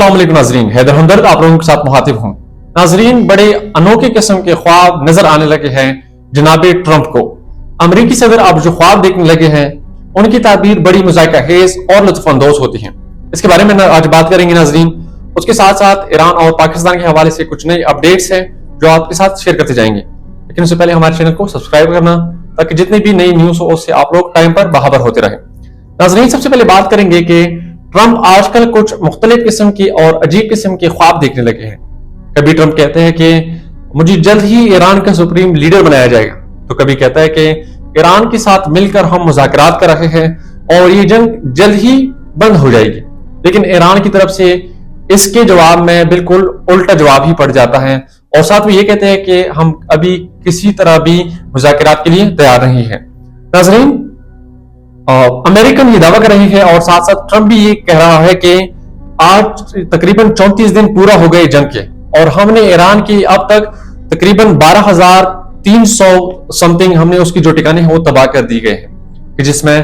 अस्सलाम वालेकुम नाजरीन, हैदर हमदर्द आप लोगों के साथ मुखातिब हूँ। नाजरीन, बड़े अनोखे किस्म के ख्वाब नजर आने लगे हैं जनाब ट्रंप को। अमरीकी सदर अब जो ख्वाब देखने लगे हैं उनकी ताबीर बड़ी मुज़ाहिका खेज और लुत्फअंदोज होती हैं। इसके बारे में आज बात करेंगे नाजरीन। उसके साथ साथ ईरान और पाकिस्तान के हवाले से कुछ नई अपडेट्स हैं जो आपके साथ शेयर करते जाएंगे। लेकिन उससे पहले हमारे चैनल को सब्सक्राइब करना, ताकि जितनी भी नई न्यूज हो उससे आप लोग टाइम पर बाखबर होते रहे। नाजरीन, सबसे पहले बात करेंगे कि ट्रंप आजकल कुछ मुख्तलिफ किस्म की और अजीब किस्म के ख्वाब देखने लगे हैं। कभी ट्रंप कहते हैं कि मुझे जल्द ही ईरान का सुप्रीम लीडर बनाया जाएगा, तो कभी कहता है कि ईरान के साथ मिलकर हम मुज़ाकरात कर रहे हैं और ये जंग जल्द ही बंद हो जाएगी। लेकिन ईरान की तरफ से इसके जवाब में बिल्कुल उल्टा जवाब ही पड़ जाता है और साथ में ये कहते हैं कि हम अभी किसी तरह भी मुज़ाकरात के लिए तैयार नहीं है। नाज़रीन, अमेरिकन ये दावा कर रही है और साथ साथ ट्रंप भी ये कह रहा है कि आज तकरीबन 34 दिन पूरा हो गए जंग के और हमने ईरान की अब तक तकरीबन 12,300 समथिंग हमने उसकी जो ठिकाने हैं वो तबाह कर दी गए हैं, कि जिसमें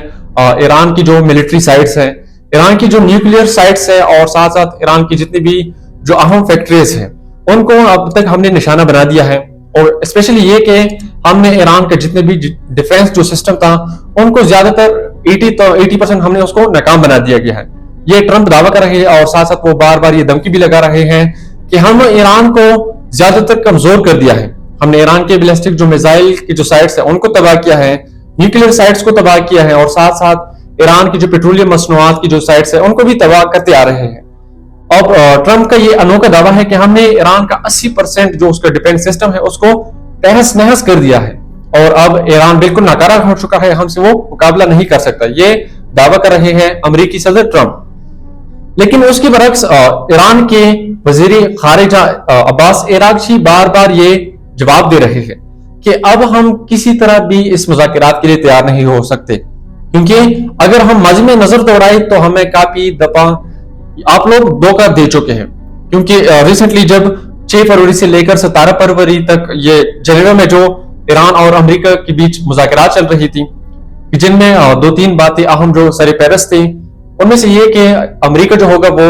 ईरान की जो मिलिट्री साइट्स हैं, ईरान की जो न्यूक्लियर साइट्स है और साथ साथ ईरान की जितनी भी जो अहम फैक्ट्रीज हैं उनको अब तक हमने निशाना बना दिया है। और स्पेशली ये कि हमने ईरान के जितने भी डिफेंस जो सिस्टम था उनको ज्यादातर 80% हमने उसको नाकाम बना दिया गया है। ये ट्रंप दावा कर रहे हैं और साथ साथ वो बार बार ये धमकी भी लगा रहे हैं कि हम ईरान को ज्यादातर कमजोर कर दिया है। हमने ईरान के बैलिस्टिक जो मिसाइल की जो साइट्स है उनको तबाह किया है, न्यूक्लियर साइट्स को तबाह किया है और साथ साथ ईरान की जो पेट्रोलियम मसनूआत की जो साइट्स है उनको भी तबाह करते आ रहे हैं। अब ट्रंप का ये अनोखा दावा है कि हमने ईरान का 80% जो उसका डिफेंस सिस्टम है उसको तहस नहस कर दिया है और अब ईरान बिल्कुल नाकारा हो चुका है, हमसे वो मुकाबला नहीं कर सकता। ये दावा कर रहे हैं अमेरिकी सदर ट्रंप। लेकिन उसके बरक्स ईरान के वजीर खारिजा अब्बास अरागची बार बार ये जवाब दे रहे हैं कि अब हम किसी तरह भी इस मुज़ाकरात के लिए तैयार नहीं हो सकते, क्योंकि अगर हम मजमे नजर दौड़ाए तो हमें काफी दफा आप लोग धोखा दे चुके हैं। क्योंकि रिसेंटली जब 6 फरवरी से लेकर 17 फरवरी तक ये जेनेवा में जो ईरान और अमेरिका के बीच मुज़ाकरात चल रही थी, जिनमें 2-3 बातें अहम जो सर पैरस थी, उनमें से ये कि अमेरिका जो होगा वो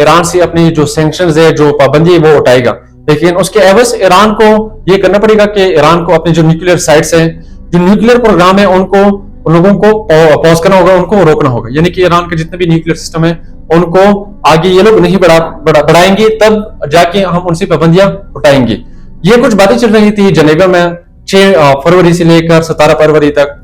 ईरान से अपनी जो सैंक्शंस है, जो पाबंदी है वो उठाएगा, लेकिन उसके एवज ईरान को ये करना पड़ेगा कि ईरान को अपने जो न्यूक्लियर साइट्स है, जो न्यूक्लियर प्रोग्राम है, उनको उन लोगों को पॉज करना होगा, उनको रोकना होगा। यानी कि ईरान के जितने भी न्यूक्लियर सिस्टम है उनको आगे ये लोग नहीं बढ़ाएंगे, तब जाके हम उनसे पाबंदियां उठाएंगे। ये कुछ बातें चल रही थी जेनेवा में 6 फरवरी से लेकर 17 फरवरी तक,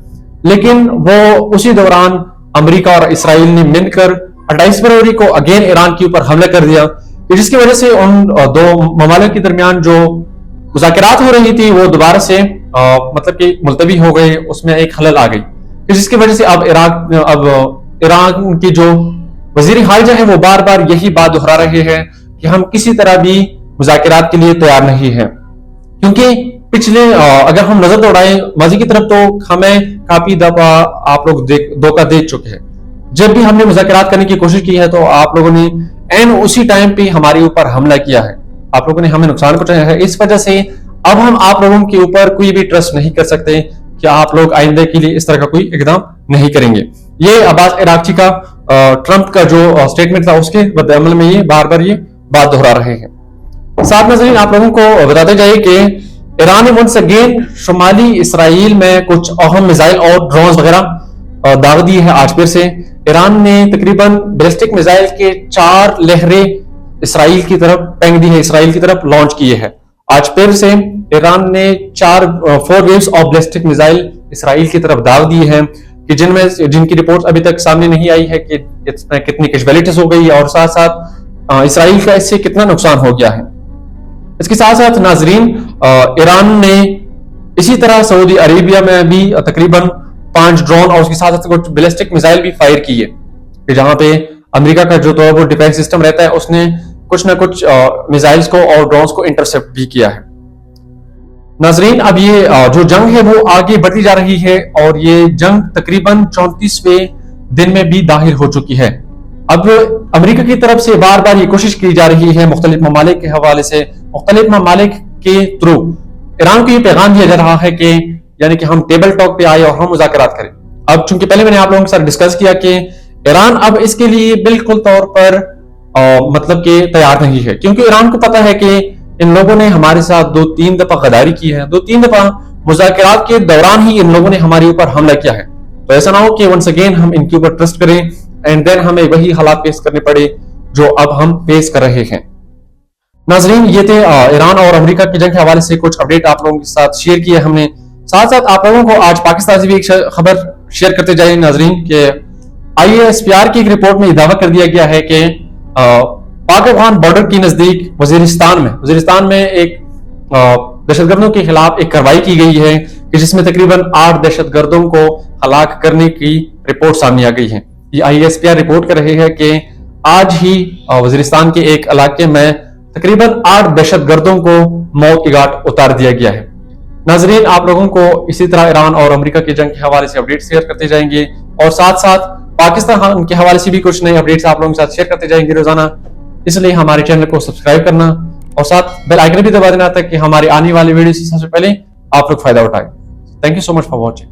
लेकिन वो उसी दौरान अमेरिका और इसराइल ने मिलकर 28 फरवरी को अगेन ईरान के ऊपर हमला कर दिया, जिसकी वजह से उन दो ममालिक के दरमियान जो मुज़ाकरात हो रही थी वो दोबारा से मतलब कि मुलतवी हो गए, उसमें एक खलल आ गई, जिसकी वजह से अब ईरान की जो वजीर खारिजा है वो बार बार यही बात दोहरा रहे हैं कि हम किसी तरह भी मुज़ाकरात के लिए तैयार नहीं है। क्योंकि पिछले अगर हम नजर दौड़ाएं माजी की तरफ तो हमें काफी दफा आप लोग धोखा दे चुके हैं। जब भी हमने मुज़ाकरात करने की कोशिश की है तो आप लोगों ने एन उसी टाइम पे हमारे ऊपर हमला किया है, आप लोगों ने हमें नुकसान पहुंचाया है। इस वजह से अब हम आप लोगों के ऊपर कोई भी ट्रस्ट नहीं कर सकते कि आप लोग आइंदे के लिए इस तरह का कोई इकदाम नहीं करेंगे। ये अब्बास अरागची का ट्रंप का जो स्टेटमेंट था उसके बदअमल में ये बार बार ये बात दोहरा रहे हैं। साथ में आप लोगों को बताते जाइए कि ईरान ने वंस अगेन शुमाली इसराइल में कुछ अहम मिसाइल और ड्रोन वगैरह दाग दी है। आज फिर से ईरान ने तकरीबन बैलिस्टिक मिसाइल के 4 लहरें इसराइल की तरफ फेंक दी है, इसराइल की तरफ लॉन्च किए हैं। आज फिर से ईरान ने 4 waves of ballistic missile Israel की तरफ दाग दी है, कि जिनकी रिपोर्ट अभी तक सामने नहीं आई है कि इसमें कितनी कैजुअलिटीज हो गई और साथ साथ इसराइल का इससे कितना नुकसान हो गया है। इसके साथ साथ नाजरीन, ईरान ने इसी तरह सऊदी अरेबिया में भी तकरीबन 5 ड्रोन और उसके साथ साथ कुछ बैलिस्टिक मिसाइल भी फायर की है, कि जहां पे अमेरिका का जो तो वो डिफेंस सिस्टम रहता है उसने कुछ ना कुछ मिसाइल्स को और ड्रोन्स को इंटरसेप्ट भी किया है। नाजरीन, अब ये जो जंग है वो आगे बढ़ती जा रही है और ये जंग तकरीबन 34वें दिन में भी दाखिल हो चुकी है। अब अमेरिका की तरफ से बार बार ये कोशिश की जा रही है मुख्तलिफ ममालिक के हवाले से, मुख्तलिफ ममालिक के थ्रू ईरान को ये पैगाम दिया जा रहा है कि यानी कि हम टेबल टॉक पे आए और हम मुज़ाकरात करें। अब चूंकि पहले मैंने आप लोगों के साथ डिस्कस किया कि ईरान अब इसके लिए बिल्कुल तौर पर मतलब कि तैयार नहीं है, क्योंकि ईरान को पता है कि इन लोगों ने हमारे साथ 2-3 दफा गद्दारी की है, 2-3 दफा मुज़ाकरात के दौरान ही इन लोगों ने हमारे ऊपर हमला किया है। तो ऐसा ना हो कि वंस अगेन हम इनके ऊपर ट्रस्ट करें एंड देन हमें वही हालात फेस करने पड़े जो अब हम फेस कर रहे हैं। नाजरीन, ये थे ईरान और अमेरिका की जंग के हवाले से कुछ अपडेट आप लोगों के साथ शेयर किए हमने। साथ साथ आप लोगों को आज पाकिस्तान से भी एक खबर शेयर करते जाए नाजरीन के IASPR की एक रिपोर्ट में दावा कर दिया गया है कि पाक अफगान बॉर्डर के नजदीक वजीरिस्तान में एक दहशतगर्दों के खिलाफ एक कार्रवाई की गई है कि जिसमें तकरीबन 8 दहशतगर्दों को हलाक करने की रिपोर्ट सामने आ गई है। ये IASPR रिपोर्ट कर रहे हैं कि आज ही वजीरिस्तान के एक इलाके में तकरीबन 8 दहशतगर्दों को मौत की घाट उतार दिया गया है। नाजरीन, आप लोगों को इसी तरह ईरान और अमेरिका की जंग के हवाले से अपडेट शेयर करते जाएंगे और साथ साथ पाकिस्तान के हवाले से भी कुछ नए अपडेट्स आप लोगों के साथ शेयर करते जाएंगे रोजाना। इसलिए हमारे चैनल को सब्सक्राइब करना और साथ बेल आइकन भी दबा देना ताकि हमारी आने वाली वीडियो से सबसे पहले आप लोग फायदा उठाएं। Thank you so much for watching.